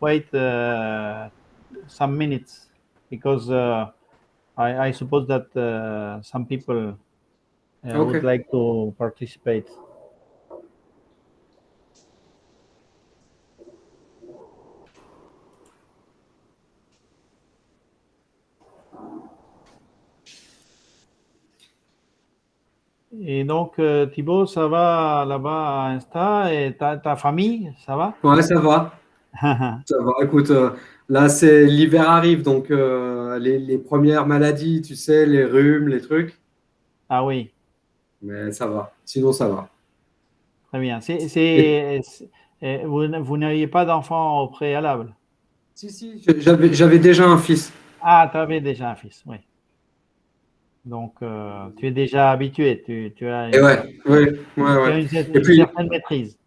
wait some minutes because I suppose that some people would like to participate. Et donc, Thibault, ça va là-bas à Insta et ta famille, ça va? Ouais, ça va. Ça va. Écoute, là, c'est l'hiver arrive, donc les premières maladies, tu sais, les rhumes, les trucs. Ah oui, Mais ça va. Sinon, ça va. très bien. Et- Vous n'aviez pas d'enfant au préalable? si, j'avais déjà un fils. Ah, tu avais déjà un fils, oui. Donc, tu es déjà habitué, Et ouais. tu as Et une puis, certaine maîtrise.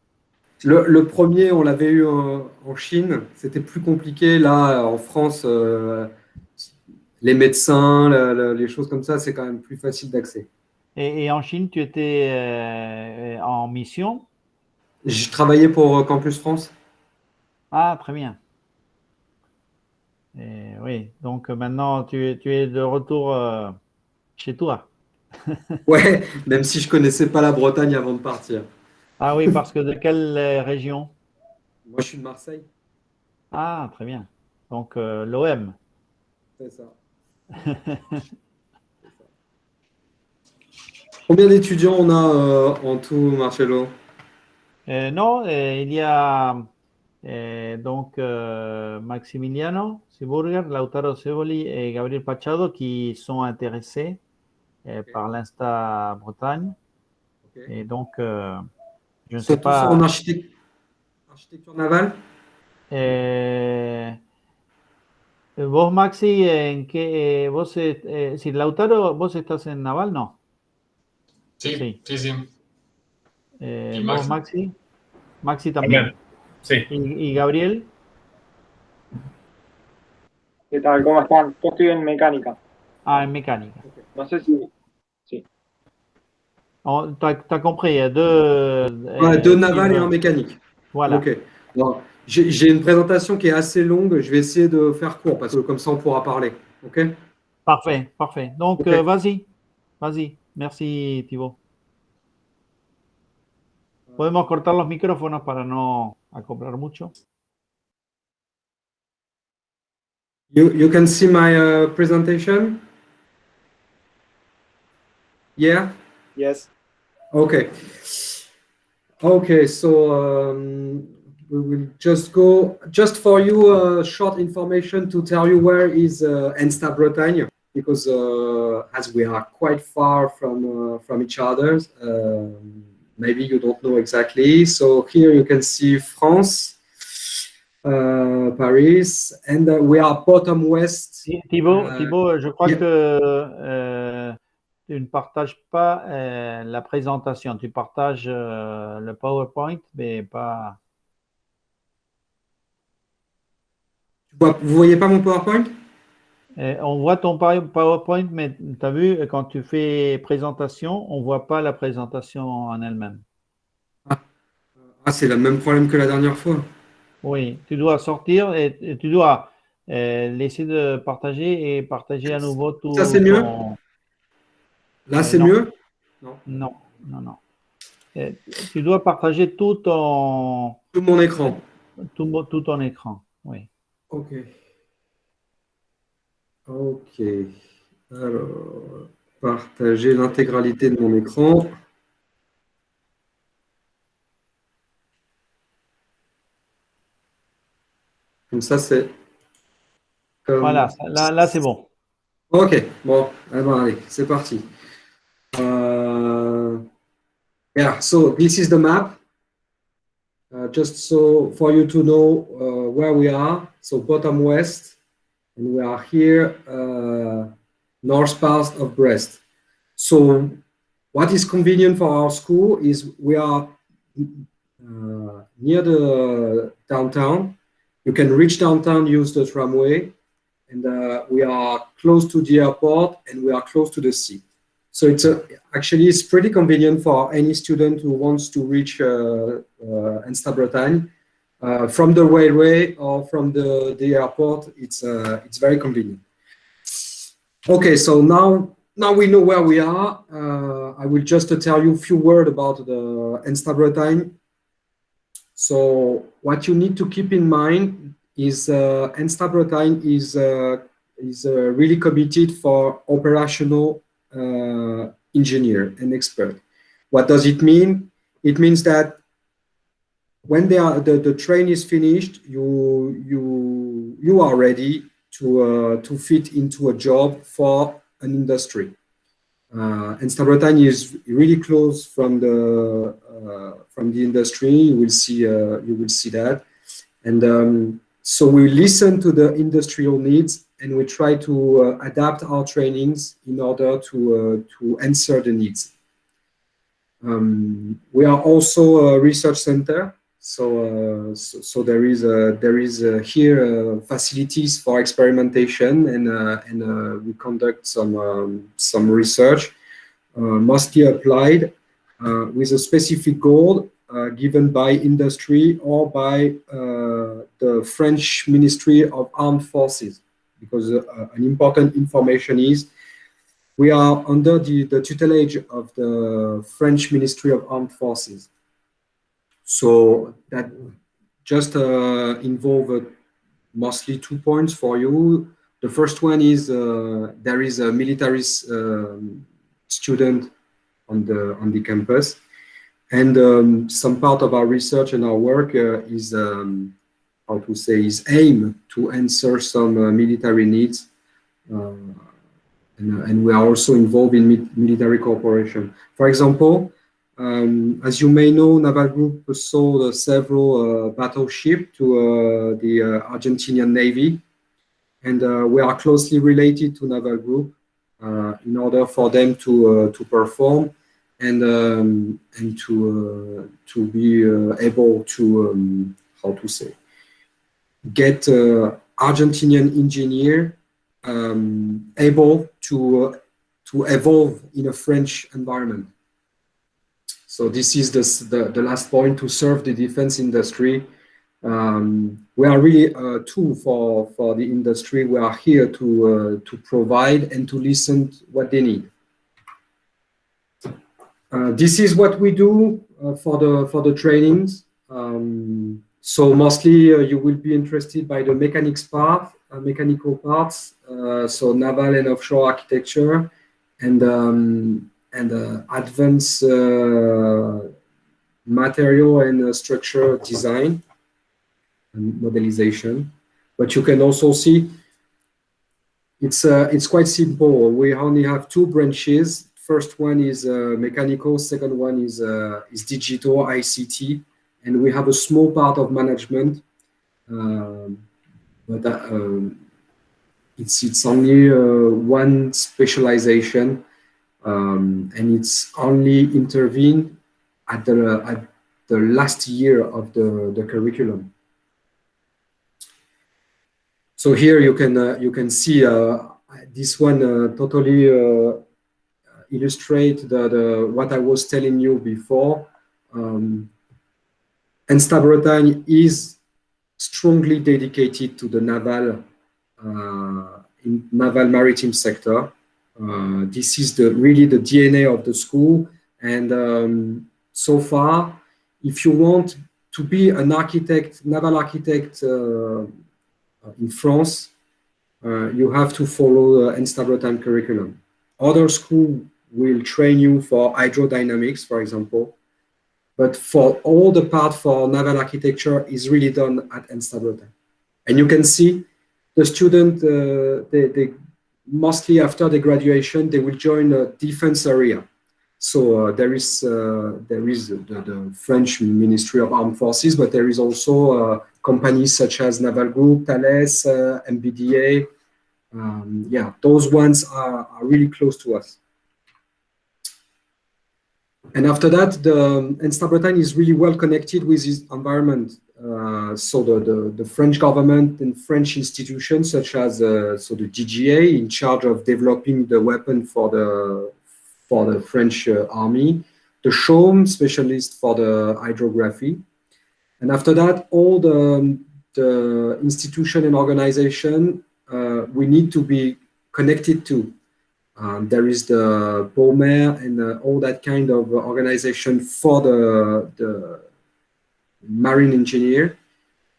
le premier, on l'avait eu en Chine. C'était plus compliqué. Là, en France, les médecins, les choses comme ça, c'est quand même plus facile d'accès. Et en Chine, tu étais en mission? J'ai travaillé pour Campus France. Ah, très bien. Oui, donc maintenant, tu es de retour chez toi. Ouais, même si je connaissais pas la Bretagne avant de partir. Ah oui, parce que de quelle région? Moi, je suis de Marseille. Ah, très bien. Donc, l'OM. C'est ça. Combien d'étudiants on a en tout, Marcello? Non, il y a donc Maximiliano Siburger, Lautaro Seboli et Gabriel Pachado qui sont intéressés par l'Insta Bretagne. Ok. Et donc, je Ils ne sont sais tous en pas. architecture navale? eh, vos, Maxi, ¿en qué? Si Lautaro, vos estás en Naval, no. Sí, Sí. sí, sí. ¿Y Vos, Maxi? Maxi. Maxi también. También. Sí. Y Gabriel? ¿Qué tal? ¿Cómo están? Yo estoy en mecánica. Ah, en mécanique. No sé si... Sí. Tu as compris, deux Ouais, deux navals et un teams. mécanique. Voilà. Ok. Bon, j'ai une présentation qui est assez longue. Je vais essayer de faire court parce que comme ça, on pourra parler. Ok? Parfait, parfait. Donc, Ok. vas-y, vas-y. Merci, Thibault. Podemos cortar los micrófonos para no acoplar mucho. You can see my presentation? Yeah? Yes. Okay. Okay, so we will just go, just for you, short information to tell you where is ENSTA Bretagne, because as we are quite far from each other, maybe you don't know exactly. So here you can see France, Paris, and we are bottom west. Thibault, je crois Yeah. que tu ne partages pas la présentation. Tu partages le PowerPoint, mais pas. Vous voyez pas mon PowerPoint? On voit ton PowerPoint, mais tu as vu, quand tu fais présentation, on ne voit pas la présentation en elle-même. Ah, c'est le même problème que la dernière fois. Oui, tu dois sortir et tu dois laisser de partager et partager à nouveau Ça, tout c'est mieux? ton. Là, c'est Non, mieux? Non. non, non, non. Euh, Tu dois partager Tout mon écran. tout ton écran. Oui. Ok. Ok. Alors, partager l'intégralité de mon écran. Comme ça, c'est Voilà, comme... là c'est bon. Ok. Bon, eh ben, allez, c'est parti. Yeah, so this is the map. Just so for you to know where we are. So bottom west, and we are here, north part of Brest. So what is convenient for our school is we are near the downtown. You can reach downtown, use the tramway, and we are close to the airport and we are close to the sea. So actually it's pretty convenient for any student who wants to reach ENSTA Bretagne. from the railway or from the airport. It's very convenient. Okay, so now we know where we are. I will just tell you a few words about the ENSTA Bretagne. So what you need to keep in mind is ENSTA Bretagne is really committed for operational engineer and expert. What does it mean? It means that when the train is finished, you are ready to fit into a job for an industry. ENSTA Bretagne is really close from the industry. You will see that, and so we listen to the industrial needs and we try to adapt our trainings in order to answer the needs. We are also a research center, so there is here facilities for experimentation, and we conduct some research, mostly applied, with a specific goal given by industry or by the French Ministry of Armed Forces, because an important information is we are under the tutelage of the French Ministry of Armed Forces. So that just involve mostly 2 points for you. The first one is there is a military student on the campus, and some part of our research and our work is aim to answer some military needs. And we are also involved in military cooperation. For example, as you may know, Naval Group sold several battleships to the Argentinian Navy, and we are closely related to Naval Group in order for them to perform and to be able to get Argentinian engineer able to evolve in a French environment. So this is the last point, to serve the defense industry. We are really a tool for the industry. We are here to provide and to listen to what they need. This is what we do for the trainings. So mostly you will be interested by the mechanical parts, so naval and offshore architecture, and advanced material and structure design and modelization. But you can also see it's quite simple. We only have 2 branches. First one is mechanical. Second one is digital ICT. And we have a small part of management, but it's only one specialization, and it's only intervened at the last year of the curriculum. So here you can see this one totally illustrate what I was telling you before. ENSTA Bretagne is strongly dedicated to the naval maritime sector. This is really the DNA of the school, and so far, if you want to be an architect, naval architect in France, you have to follow the ENSTA Bretagne curriculum. Other schools will train you for hydrodynamics, for example. But for all the part for naval architecture is really done at ENSTA Bretagne. And you can see the student, they mostly after the graduation, they will join a defense area. So there is the French Ministry of Armed Forces, but there is also companies such as Naval Group, Thales, MBDA. Yeah, those ones are really close to us. And after that, the ENSTA Bretagne is really well connected with its environment. So the French government and French institutions, such as the DGA, in charge of developing the weapon for the French army, the CHOM, specialist for the hydrography, And after that, all the institution and organization we need to be connected to. There is the BOMER and all that kind of organization for the marine engineer.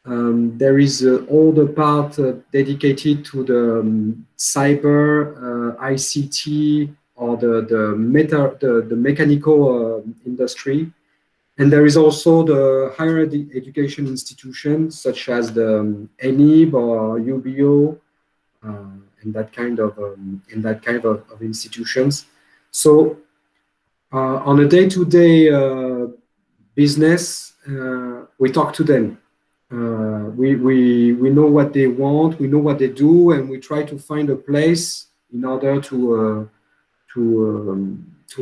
There is all the part dedicated to the cyber, ICT, or the mechanical industry. And there is also the higher education institutions such as the ENIB or UBO, and that kind of institutions. So on a day-to-day business, we talk to them. We know what they want, we know what they do, and we try to find a place in order to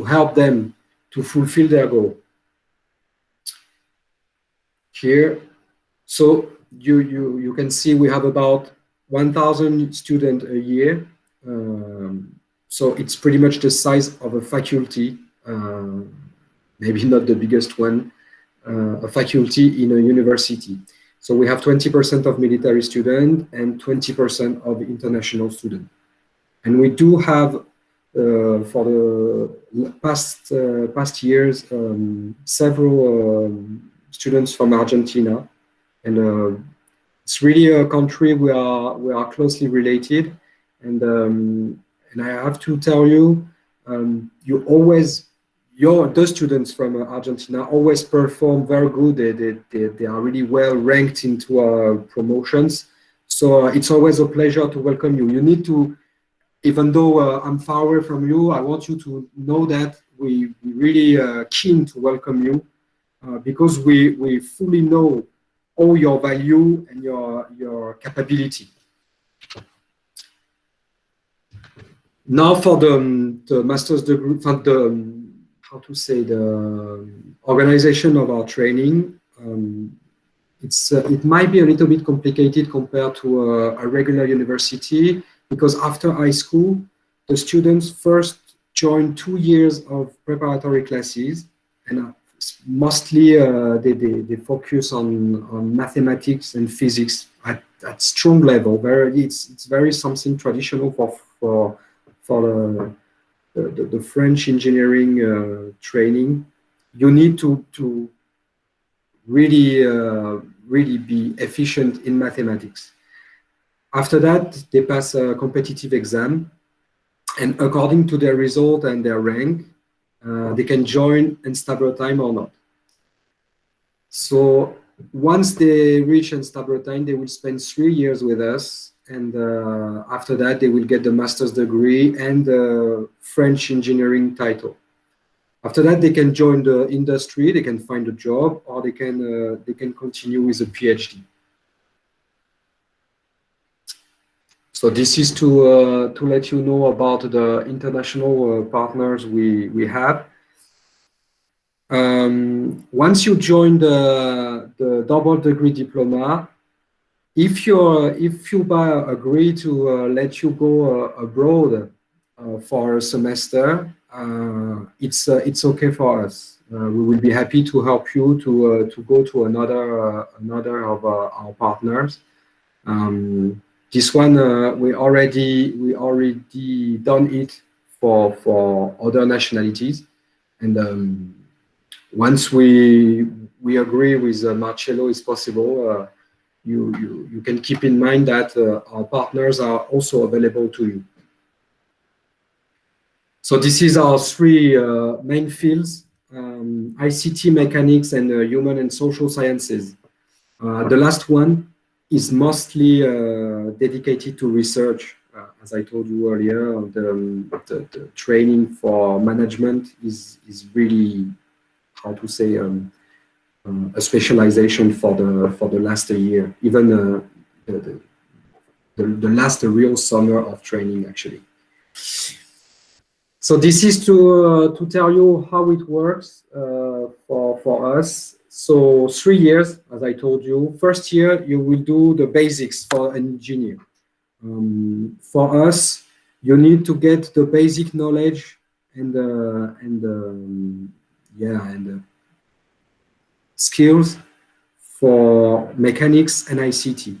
help them to fulfill their goal. Here, so you can see we have about 1,000 students a year. So it's pretty much the size of a faculty, maybe not the biggest one, a faculty in a university. So we have 20% of military students and 20% of international students. And we do have, for the past years, several students from Argentina. And it's really a country we are closely related. And I have to tell you, the students from Argentina always perform very good. They are really well ranked into our promotions. So it's always a pleasure to welcome you. You need to, even though I'm far away from you, I want you to know that we really keen to welcome you because we fully know all your value and your capability. Now for the master's degree, the organization of our training, it might be a little bit complicated compared to a regular university, because after high school, the students first join 2 years of preparatory classes, and mostly they focus on mathematics and physics at strong level. It's very something traditional for the French engineering training. You need to really be efficient in mathematics. After that, they pass a competitive exam, and according to their result and their rank, they can join ENSTA Bretagne or not. So once they reach ENSTA Bretagne, they will spend 3 years with us, and after that, they will get the master's degree and the French engineering title. After that, they can join the industry, they can find a job, or they can continue with a PhD. So this is to let you know about the international partners we have. Once you join the double degree diploma, if FIUBA agree to let you go abroad for a semester, it's okay for us. We will be happy to help you to go to another of our partners. This one we already done it for other nationalities, and once we agree with Marcello is possible, you can keep in mind that our partners are also available to you. So this is our 3 main fields: ICT, mechanics, and human and social sciences. The last one is mostly dedicated to research. As I told you earlier, the training for management is really, how to say, a specialization for the last year, even the last real summer of training, actually. So this is to tell you how it works for us. So 3 years, as I told you. First year, you will do the basics for an engineer. For us, you need to get the basic knowledge and skills for mechanics and ICT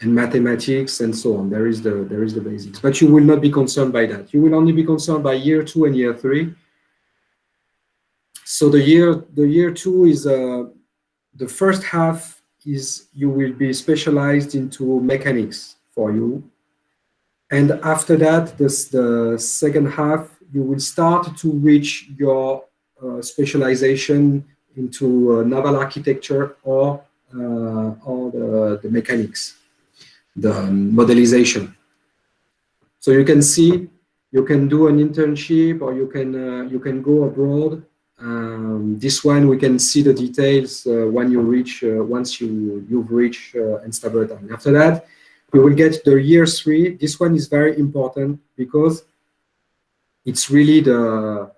and mathematics and so on. There is the basics, but you will not be concerned by that. You will only be concerned by year 2 and year 3. So the year 2 is the first half is you will be specialized into mechanics for you, and after that, the second half you will start to reach your specialization into naval architecture or the mechanics, the modelization. So you can see, you can do an internship, or you can go abroad. This one we can see the details when you reach once you've reached ENSTA Bretagne. After that, you will get the year 3. This one is very important because it's really the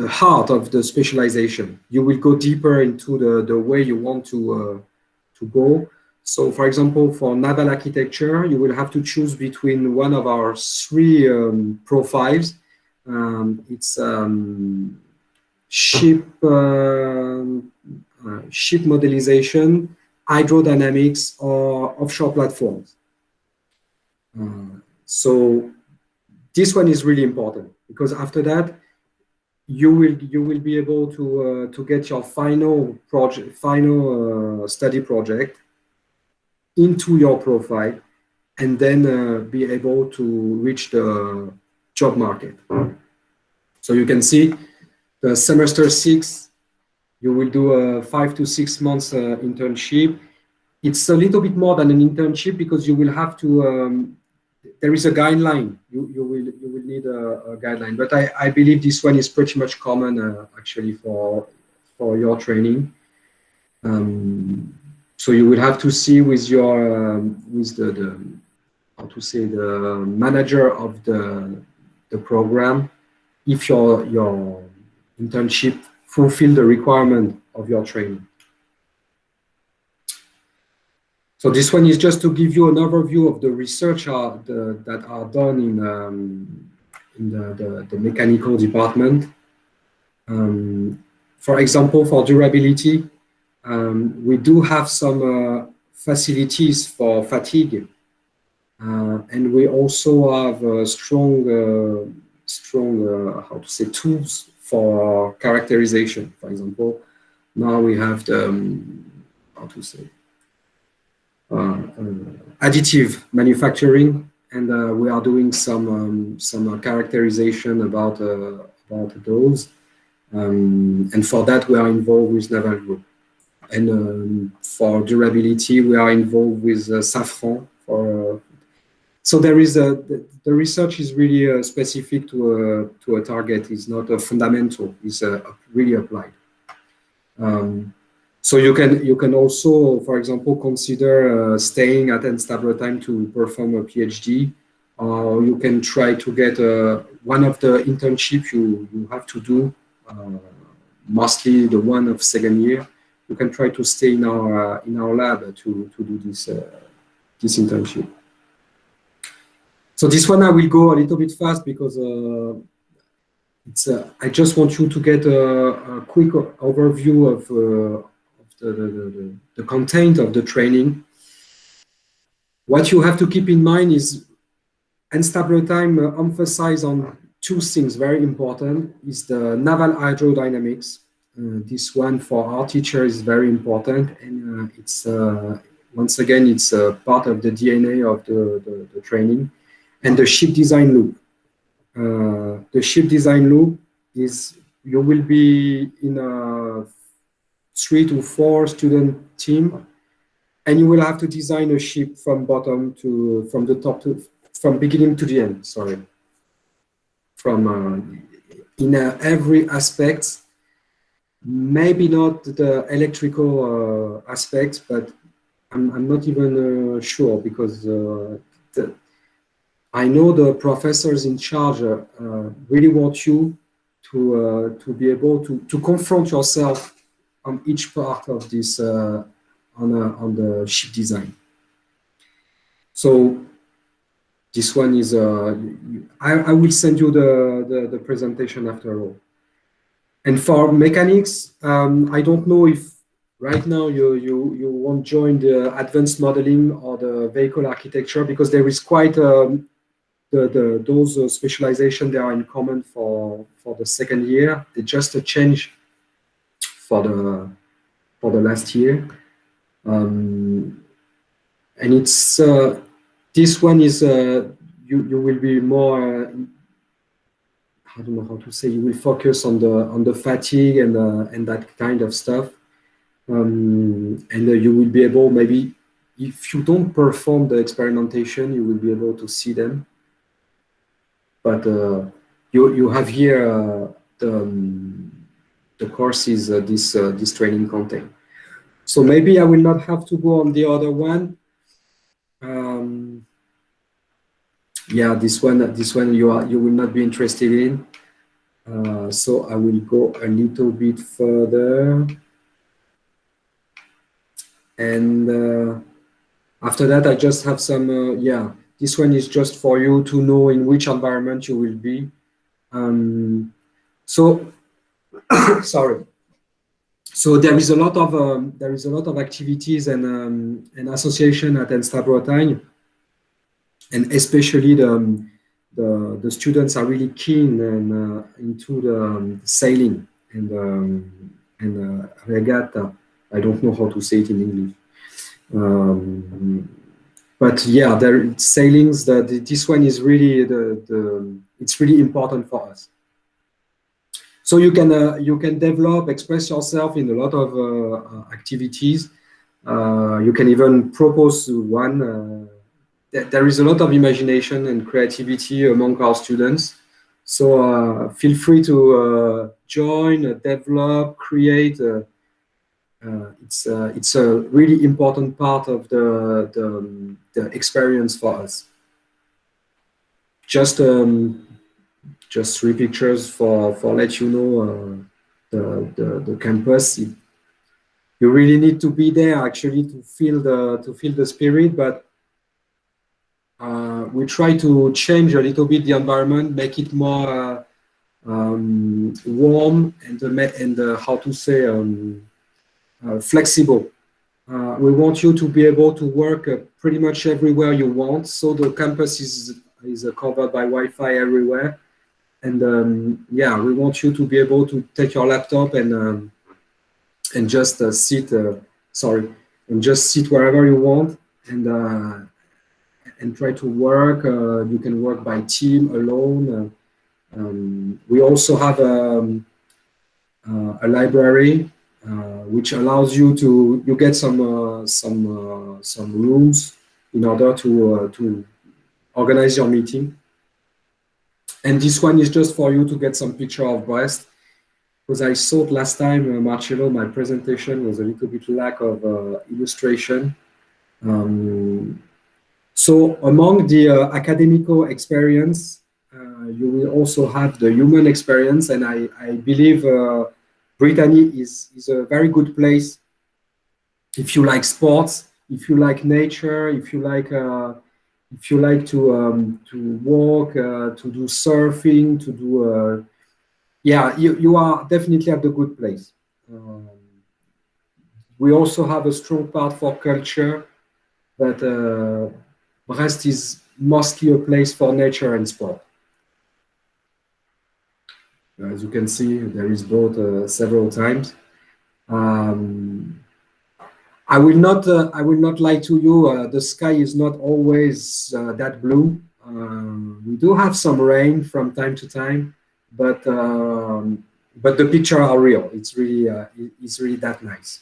heart of the specialization. You will go deeper into the way you want to go. So, for example, for naval architecture, you will have to choose between one of our 3 profiles. It's ship modelization, hydrodynamics, or offshore platforms. So this one is really important because after that, you will be able to get your final study project into your profile, and then be able to reach the job market. So you can see the semester 6, you will do a 5 to 6 months internship. It's a little bit more than an internship because you will have to, there is a guideline. You will need a guideline, but I believe this one is pretty much common actually for your training. So you will have to see with your with the how to say, the manager of the program if your internship fulfill the requirement of your training. So this one is just to give you an overview of the research that are done in the mechanical department. For example, for durability, we do have some facilities for fatigue, and we also have strong how to say, tools for characterization. For example, now we have the how to say, additive manufacturing, and we are doing some characterization about those, and for that we are involved with Naval Group. And for durability, we are involved with Safran. So there is the research is really specific to a target. It's not a fundamental. It's really applied. So you can also, for example, consider staying at ENSTA Bretagne to perform a PhD, or you can try to get one of the internships you have to do, mostly the one of second year. You can try to stay in our lab to do this internship. So this one I will go a little bit fast because it's. I just want you to get a quick overview of the content of the training. What you have to keep in mind is ENSTA Bretagne emphasize on 2 things very important: is the naval hydrodynamics. This one for our teacher is very important, and it's once again it's part of the DNA of the training. And the ship design loop. The ship design loop is, you will be in a 3 to 4 student team, and you will have to design a ship from the top to, from beginning to the end. Sorry, from in every aspect. Maybe not the electrical aspects, but I'm not even sure, because I know the professors in charge really want you to be able to confront yourself on each part of this on the ship design. So this one is I will send you the presentation after all. And for mechanics, I don't know if right now you won't join the advanced modeling or the vehicle architecture because there is quite those specialization they are in common for the second year. They just a change for the last year, and it's this one is you will be more I don't know how to say, you will focus on the fatigue and that kind of stuff, and you will be able, maybe if you don't perform the experimentation, you will be able to see them. But you have here the courses this training content. So maybe I will not have to go on the other one. Yeah, this one you will not be interested in. So I will go a little bit further, and after that I just have some. Yeah, this one is just for you to know in which environment you will be. So sorry. So there is a lot of activities and association at ENSTA Bretagne, and especially the students are really keen and into the sailing and regatta. I don't know how to say it in English, but yeah, there sailings. This one is really it's really important for us. So you can develop, express yourself in a lot of activities. You can even propose one. There is a lot of imagination and creativity among our students. So feel free to join, develop, create. It's a really important part of the experience for us. Just 3 pictures for let you know the campus. You really need to be there actually to feel the spirit, but we try to change a little bit the environment, make it more warm and how to say flexible. We want you to be able to work pretty much everywhere you want. So the campus is covered by Wi-Fi everywhere. And yeah, we want you to be able to take your laptop and just sit. And just sit wherever you want and try to work. You can work by team, alone. We also have a library which allows you to get some rooms in order to organize your meeting. And this one is just for you to get some picture of Brest, because I thought last time, Marcello, my presentation was a little bit lack of illustration. So among the academical experience, you will also have the human experience, and I believe Brittany is a very good place if you like sports, if you like nature, if you like to walk, to do surfing, to do yeah, you are definitely at the good place. We also have a strong part for culture, but Brest is mostly a place for nature and sport. As you can see, there is both several times. I will not lie to you. The sky is not always that blue. We do have some rain from time to time, but the pictures are real. It's really that nice.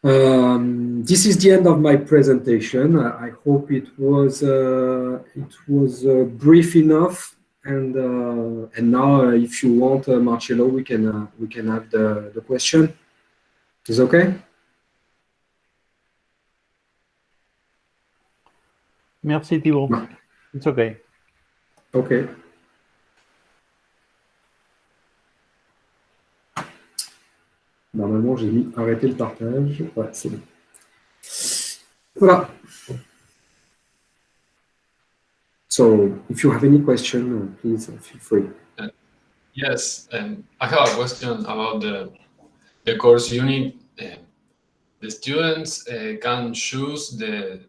This is the end of my presentation. I hope it was brief enough. And now, if you want, Marcello, we can have the question. Is okay? Merci Thibault. No. It's okay. Okay. Normalement, j'ai mis arrêter le partage. Ouais, c'est bon. Voilà. So, if you have any question, please feel free. Yes, I have a question about the course unit, the students can choose the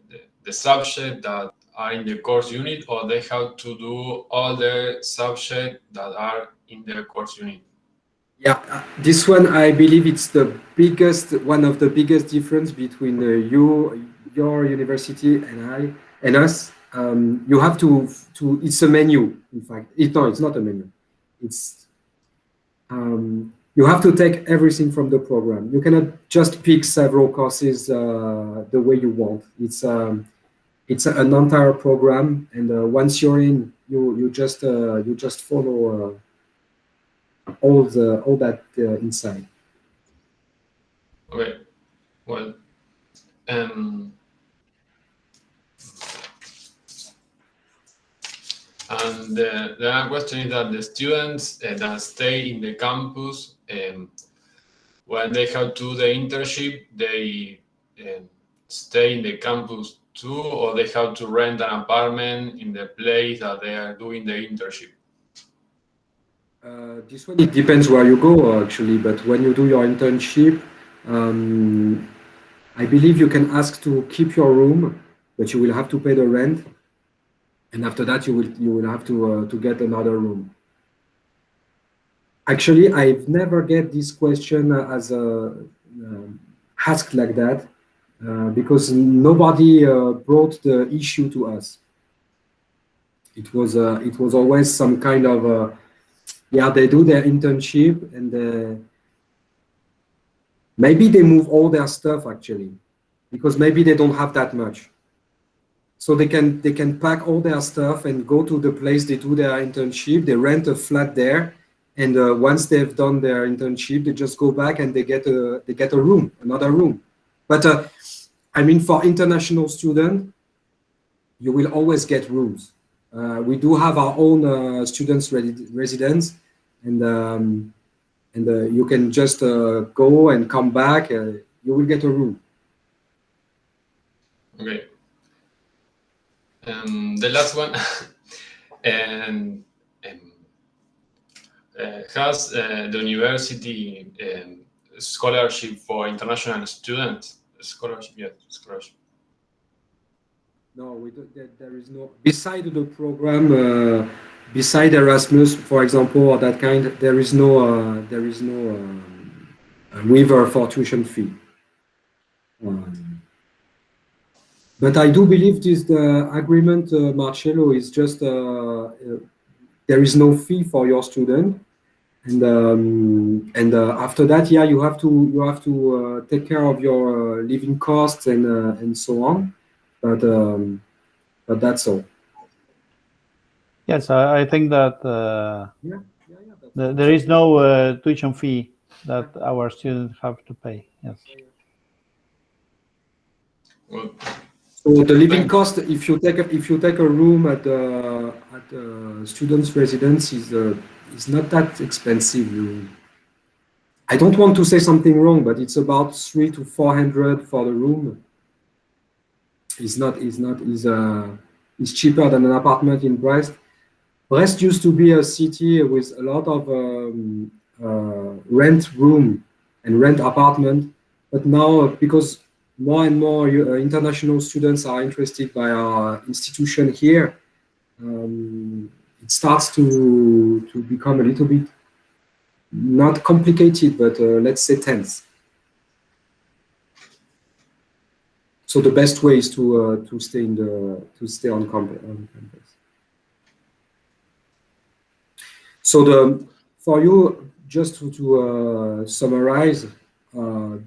subject that are in the course unit, or they have to do all the subjects that are in the course unit? Yeah, this one I believe it's the biggest, one of the biggest difference between your university and us. You have to it's a menu. In fact, no, it's not a menu. It's you have to take everything from the program. You cannot just pick several courses the way you want. It's an entire program, and once you're in, you just follow all that inside. Okay, well, and the other question is that the students that stay in the campus, when they have to do the internship, they stay in the campus too, or they have to rent an apartment in the place that they are doing the internship? This one, it depends where you go, actually, but when you do your internship, I believe you can ask to keep your room, but you will have to pay the rent, and after that, you will have to get another room. Actually, I've never get this question as asked like that because nobody brought the issue to us. It was always some kind of yeah, they do their internship and maybe they move all their stuff actually, because maybe they don't have that much. So they can pack all their stuff and go to the place they do their internship. They rent a flat there, and once they've done their internship, they just go back and they get a room, another room. But I mean, for international students, you will always get rooms. We do have our own students residence, and you can just go and come back. You will get a room. Okay. The last one, and has the university scholarship for international students? Scholarship, yes, scholarship. No, we don't, there is no. Beside the program, beside Erasmus, for example, or that kind, there is no waiver for tuition fee. But I do believe this the agreement, Marcello, is just there is no fee for your student, and after that, yeah, you have to take care of your living costs and so on, but that's all. Yes, I think that there is no tuition fee that our students have to pay. Yes. Well, so the living cost, if you take a room at student's residence, is not that expensive. I don't want to say something wrong, but it's about 300 to 400 for the room. It's cheaper than an apartment in Brest. Brest used to be a city with a lot of rent room and rent apartment, but now because more and more international students are interested by our institution here, it starts to become a little bit not complicated, but let's say tense. So the best way is to stay on campus. So for you, just to summarize,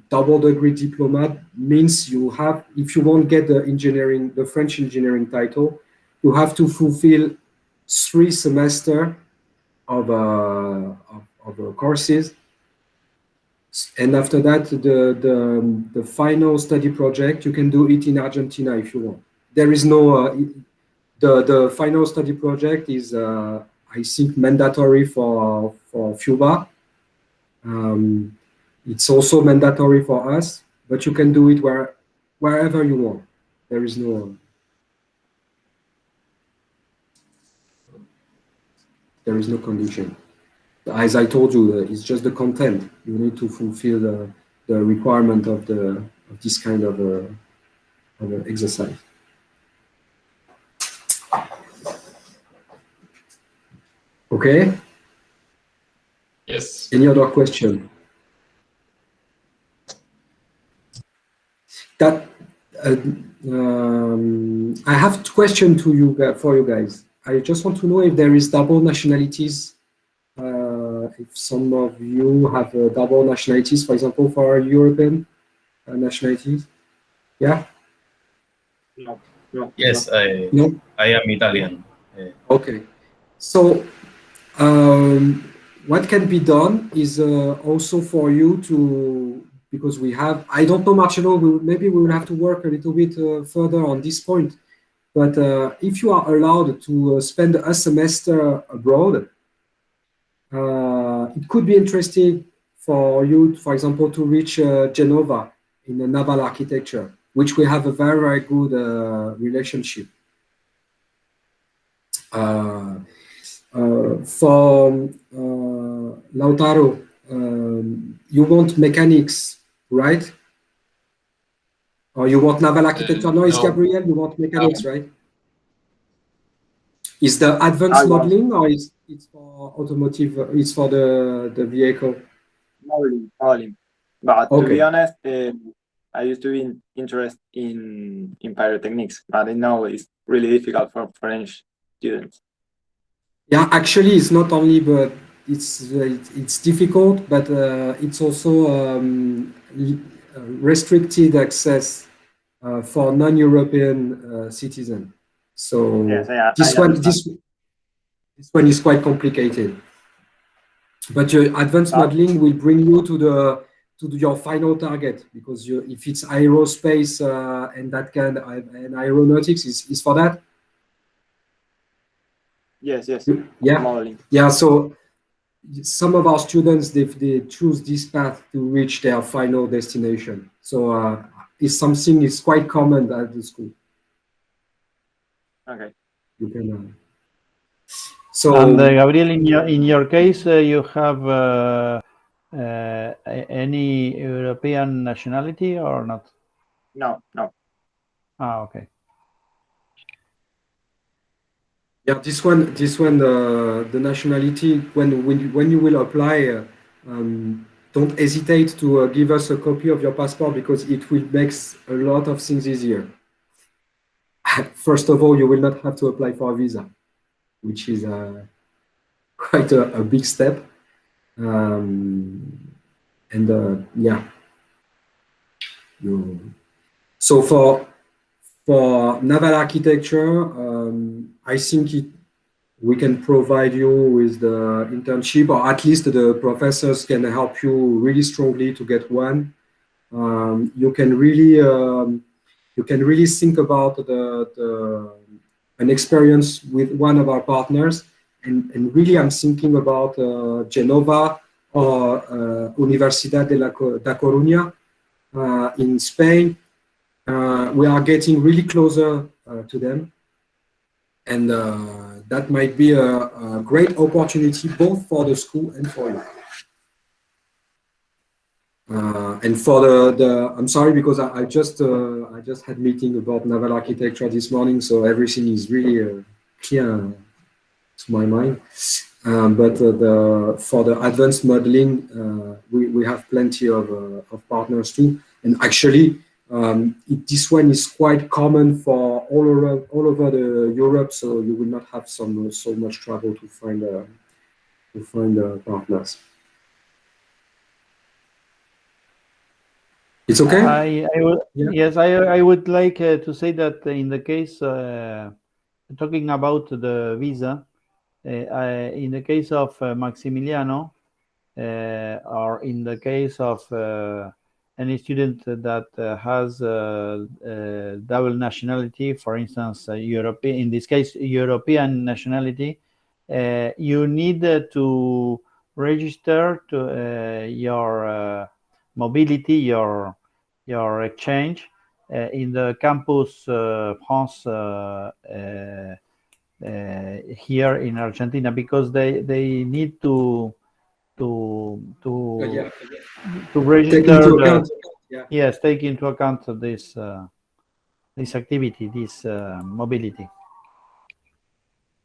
double degree diploma means you have, if you won't get the French engineering title, you have to fulfill 3 semesters of courses, and after that, the final study project, you can do it in Argentina if you want. There is no the final study project is I think mandatory for FIUBA. It's also mandatory for us, but you can do it wherever you want. There is no condition. as I told you, it's just the content. You need to fulfill the requirement of this kind of exercise. Okay. Yes. Any other question? That I have a question to you for you guys. I just want to know if there is double nationalities. If some of you have double nationalities, for example, for European nationalities. Yeah. No, no, Yes, no. No. I am Italian. Okay. So what can be done is also for you to, because we have, I don't know, Marcello, maybe we will have to work a little bit further on this point. But if you are allowed to spend a semester abroad, it could be interesting for you, for example, to reach Genova in the naval architecture, which we have a very, very good relationship. For Lautaro, you want mechanics, right? Or you want naval architecture? No, it's No. Gabriel, you want mechanics, right? Is the advanced I want modeling, or it's for automotive, it's for the vehicle? modeling. But to Okay. be honest, I used to be interested in pyrotechnics, but I know it's really difficult for French students. Yeah, actually, it's not only, but it's difficult, but it's also restricted access for non-European citizens. So Yes, I this one, understand. this one is quite complicated. But your advanced But modeling will bring you to your final target, because if it's aerospace and that kind of, and aeronautics is for that. yes, Yeah, modeling. yeah. So some of our students they choose this path to reach their final destination. So it's something is quite common at the school. Okay. You can. And Gabriel, in your case, you have any European nationality or not? No. Ah, okay. Yeah, this one, the nationality. When you will apply, don't hesitate to give us a copy of your passport, because it will make a lot of things easier. First of all, you will not have to apply for a visa, which is quite a big step. Yeah, so for naval architecture, I think we can provide you with the internship, or at least the professors can help you really strongly to get one. You can really think about an experience with one of our partners, and really I'm thinking about Genova or Universidad da Coruña in Spain. We are getting really closer to them, and that might be a great opportunity both for the school and for you. And for I'm sorry, because I just had meeting about naval architecture this morning, so everything is really clear to my mind. But for the advanced modeling, we have plenty of partners too, and actually. This one is quite common for all over the Europe, so you will not have so much trouble to find partners. It's okay. Yes, I would like to say that in the case talking about the visa, in the case of Maximiliano, or in the case of any student that has double nationality, for instance, European, in this case, European nationality, you need to register to your mobility, your exchange in the campus France here in Argentina, because they need to Yeah. to Take register into account. Yeah. yes, take into account this activity, this mobility.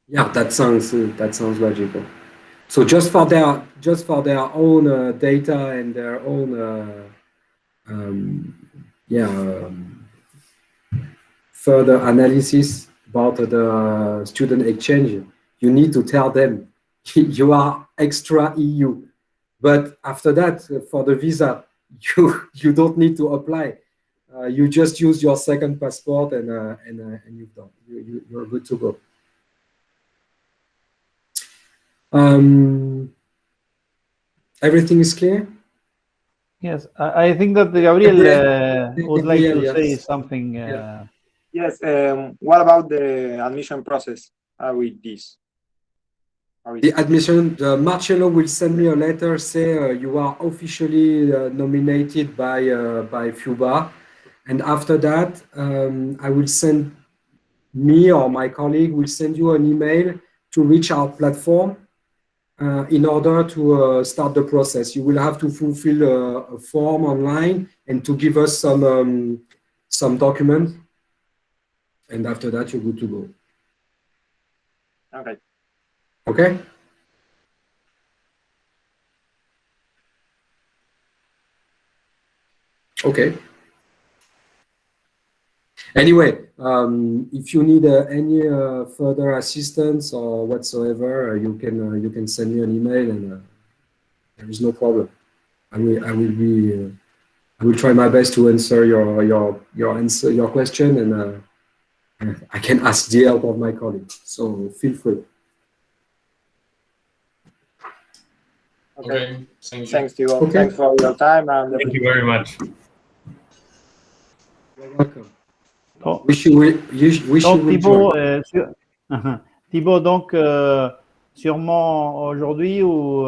Yeah, that sounds logical. So just for their own data and their own further analysis about the student exchange, you need to tell them you are extra EU. But after that, for the visa, you don't need to apply. You just use your second passport and you've done. You're good to go. Everything is clear? Yes, I think that Gabriel would like to Gabriel, say yes. something. Yeah. Yes. What about the admission process with this? The admission, Marcello will send me a letter, say you are officially nominated by FIUBA. And after that, I will send me or my colleague will send you an email to reach our platform in order to start the process. You will have to fulfill a form online and to give us some documents. And after that, you're good to go. Okay. Okay? Okay. Anyway, if you need any further assistance or whatsoever, you can send me an email, and there is no problem. I will try my best to answer your question, and I can ask the help of my colleagues. So feel free. Okay. Thank you. Thanks, Thibault. Okay. Thanks for your time. And Thank you very much. You're welcome. Donc, Wish you will Thibault, join. Thibault, donc sûrement aujourd'hui ou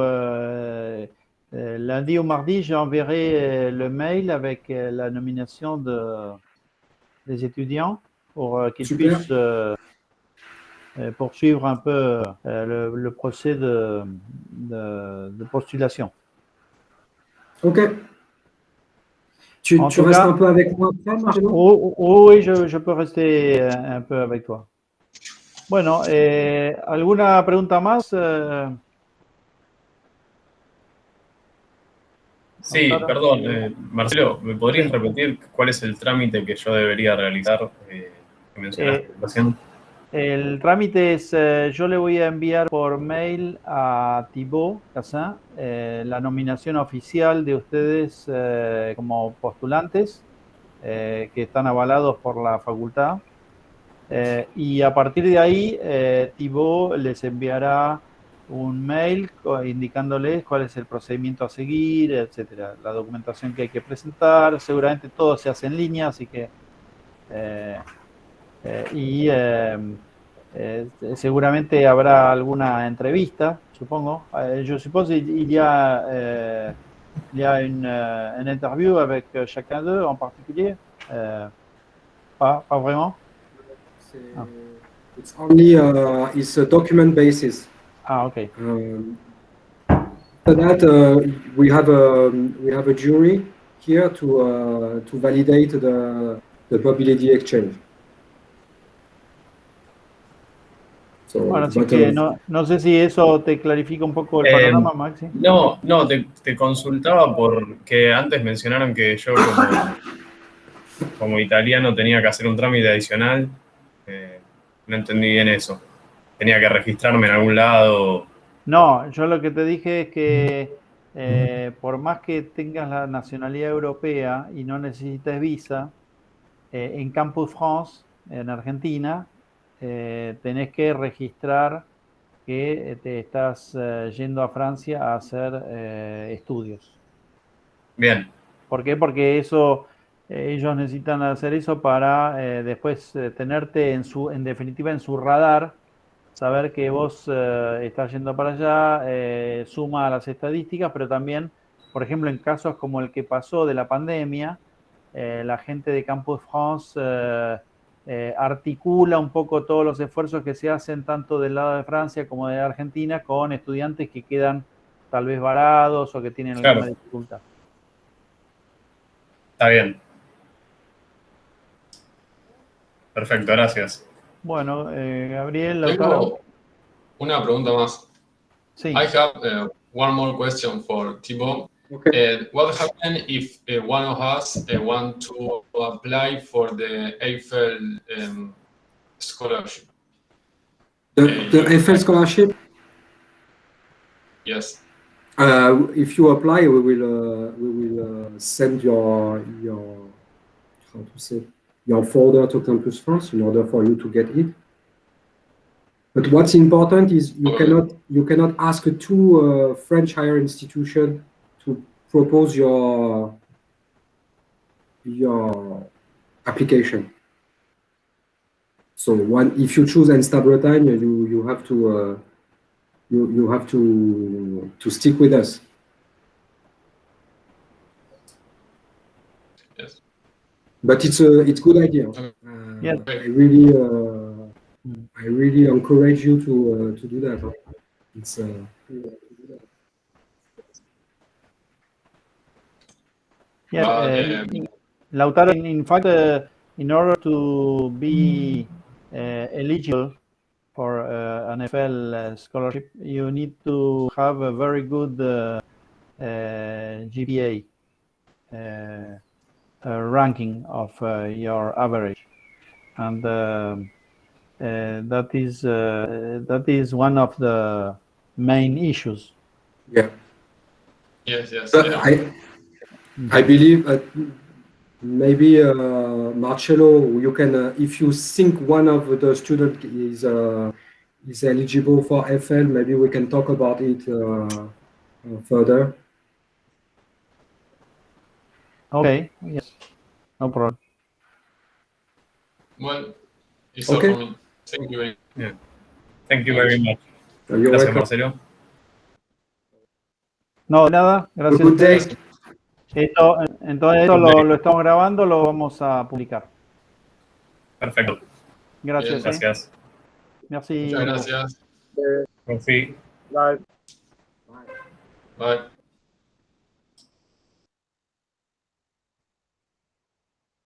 lundi ou mardi, j'enverrai le mail avec la nomination des étudiants pour qu'ils Super. puissent poursuivre un peu le procès de postulation. Ok. Tu En tout restes cas, un peu avec moi après, Marcello? oui, je peux rester un peu avec toi. Bueno, ¿alguna pregunta más? Sí, Lautaro? perdón, Marcelo, ¿me podrías Sí. repetir cuál es el trámite que yo debería realizar que mencionaste recién? El trámite es, yo le voy a enviar por mail a Thibault, Cassin, la nominación oficial de ustedes como postulantes que están avalados por la facultad. Y a partir de ahí, Thibault les enviará un mail indicándoles cuál es el procedimiento a seguir, etcétera, la documentación que hay que presentar. Seguramente todo se hace en línea, así que seguramente habrá alguna entrevista, supongo. Je suppose il y a une interview avec chacun d'eux en particulier. Pas vraiment. It's only it's a document basis. Ah, ok. After that, we have a jury here to validate the mobility exchange. So, Bueno, así que no sé si eso te clarifica un poco el panorama, Maxi. No, te consultaba porque antes mencionaron que yo como italiano tenía que hacer un trámite adicional. No entendí bien eso. Tenía que registrarme en algún lado. No, yo lo que te dije es que por más que tengas la nacionalidad europea y no necesites visa, en Campus France, en Argentina, tenés que registrar que te estás yendo a Francia a hacer estudios. Bien. ¿Por qué? Porque eso, ellos necesitan hacer eso para después tenerte en definitiva en su radar, saber que vos estás yendo para allá, suma a las estadísticas, pero también, por ejemplo, en casos como el que pasó de la pandemia, la gente de Campus France articula un poco todos los esfuerzos que se hacen tanto del lado de Francia como de Argentina con estudiantes que quedan tal vez varados o que tienen Claro. alguna dificultad. Está bien. Perfecto, gracias. Bueno, Gabriel, Lautaro. Tengo una pregunta más. Sí. I have one more question for Thibault. Okay. What happens if one of us want to apply for the Eiffel scholarship? The Eiffel scholarship. Yes. If you apply, we will send your how to say your folder to Campus France in order for you to get it. But what's important is you cannot ask two French higher institution to propose your application. So if you choose ENSTA Bretagne, you have to you have to stick with us. Yes. But it's a good idea. Yes. I really encourage you to do that. It's Yeah, Lautaro, in fact, in order to be eligible for an FL scholarship, you need to have a very good GPA ranking of your average, and that is one of the main issues. yeah. Yes. Yes. But I believe maybe Marcello, you can if you think one of the student is eligible for FL, maybe we can talk about it further. Okay. Yes. No problem. Well, it's Okay. all for me. Thank you. Yeah. Thank you very much. You're Gracias, welcome. Marcelo. No, de nada. Gracias a Good day. ustedes. Entonces esto lo estamos grabando, lo vamos a publicar. Perfecto. Gracias. Bien, Gracias. Merci. Muchas gracias. Merci. Bye. Bye.